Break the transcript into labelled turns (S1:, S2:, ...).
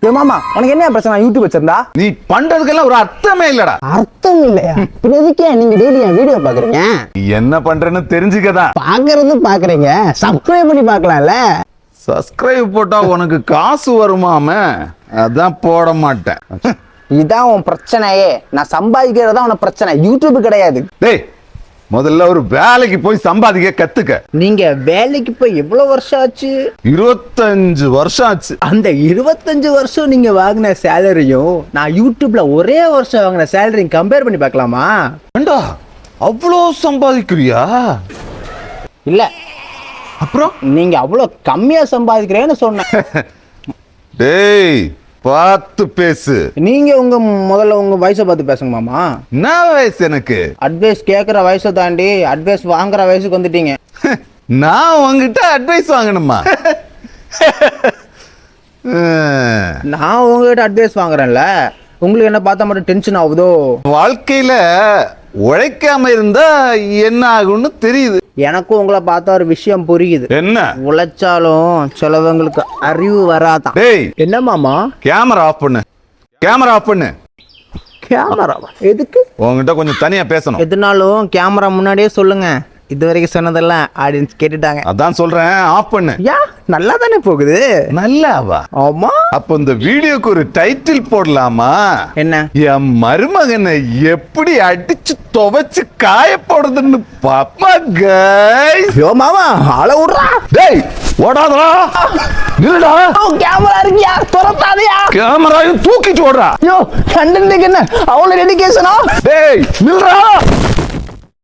S1: மாமா உனக்கு என்ன பிரச்சனை யூடியூப் வச்சிருந்தா?
S2: நீ பண்றதுக்கெல்லாம் ஒரு அர்த்தமே இல்லடா.
S3: அர்த்தம் இல்லையா? எதுக்கே நீங்க டெய்லி என் வீடியோ பாக்குறீங்க?
S2: என்ன பண்றேன்னு தெரிஞ்சுக்கதான்.
S3: பாக்குறீங்க, சப்ஸ்கிரைப் பண்ணி பார்க்கலாம்ல.
S2: சப்ஸ்கிரைப் போட்டா உனக்கு காசு வருமாம, அதான் போட மாட்டேன்.
S1: இதான் உன் பிரச்சனையே. நான் சம்பாதிக்கிறதா உனக்கு பிரச்சனை, யூடியூப் கிடையாது.
S2: டேய், முதல்ல ஒரு வேலைக்கு போய் சம்பாதிக்க கத்துக்க.
S1: நீங்க வேலைக்கு போய் எவ்வளவு வருஷம் ஆச்சு?
S2: 25 வருஷம் ஆச்சு.
S1: அந்த 25 வருஷம் நீங்க வாங்கின சேலரியும் நான் யூடியூப்ல ஒரே வருஷம் வாங்கின சேலரியும் கம்பேர் பண்ணி பார்க்கலாமா?
S2: ஏண்டா அவ்வளோ சம்பாதிக்கிறியா?
S1: இல்ல,
S2: அப்புறம்
S1: நீங்க அவ்வளவு கம்மியா சம்பாதிக்கிறேன்னு சொன்னேன்.
S2: டேய், பார்த்து பேசு.
S1: நீங்க முதல்ல உங்க வயசை பார்த்து பேசுங்க மாமா.
S2: என்ன வயசு எனக்கு?
S1: அட்வைஸ் கேட்குற வயசை தாண்டி அட்வைஸ் வாங்குற வயசுக்கு வந்துட்டீங்க.
S2: நான் உங்ககிட்ட அட்வைஸ் வாங்கணுமா?
S1: நான் உங்ககிட்ட அட்வைஸ் வாங்குறேன்ல, உங்களுக்கு என்ன பார்த்தா மட்டும் டென்ஷன் ஆகுதோ?
S2: வாழ்க்கையில உழைக்காம இருந்தா என்ன ஆகும்னு தெரியுது.
S1: எனக்கும் உங்களை பார்த்தா ஒரு விஷயம் புரியுது.
S2: என்ன?
S1: உழைச்சாலும் சிலவங்களுக்கு அறிவு வராதான்.
S2: டேய்,
S1: என்ன மாமா?
S2: கேமரா ஆஃப் பண்ணு. கேமரா ஆஃப் பண்ணு.
S1: கேமரா எதுக்கு?
S2: உங்ககிட்ட கொஞ்சம் தனியா பேசணும்.
S1: எதுனாலும் கேமரா முன்னாடியே சொல்லுங்க. இது வரைக்கும் சொன்னதெல்லாம் ஆடியன்ஸ் கேட்டுட்டாங்க.
S2: அதான் சொல்றேன், ஆஃப் பண்ணு.
S1: யா, நல்லா தானே போகுது.
S2: நல்லாவா?
S1: ஆமா.
S2: அப்ப இந்த வீடியோக்கு ஒரு டைட்டில் போடலாமா?
S1: என்ன?
S2: என் மருமகனை எப்படி அடிச்சு துவைச்சு காய போடுறதுன்னு பாப்பா கைஸ்.
S1: யோ மாமா, ஆள விடுறா.
S2: டேய், ஓடாதடா. நில்லுடா.
S1: கேமரா இருக்கியா? துரத்தாதயா.
S2: கேமராயும் தூக்கிட்டு ஓடுறா.
S1: யோ, கண்டென்ட்க்கு என்ன அவ்வளவு டெடிகேஷனா?
S2: டேய், நில்லுடா.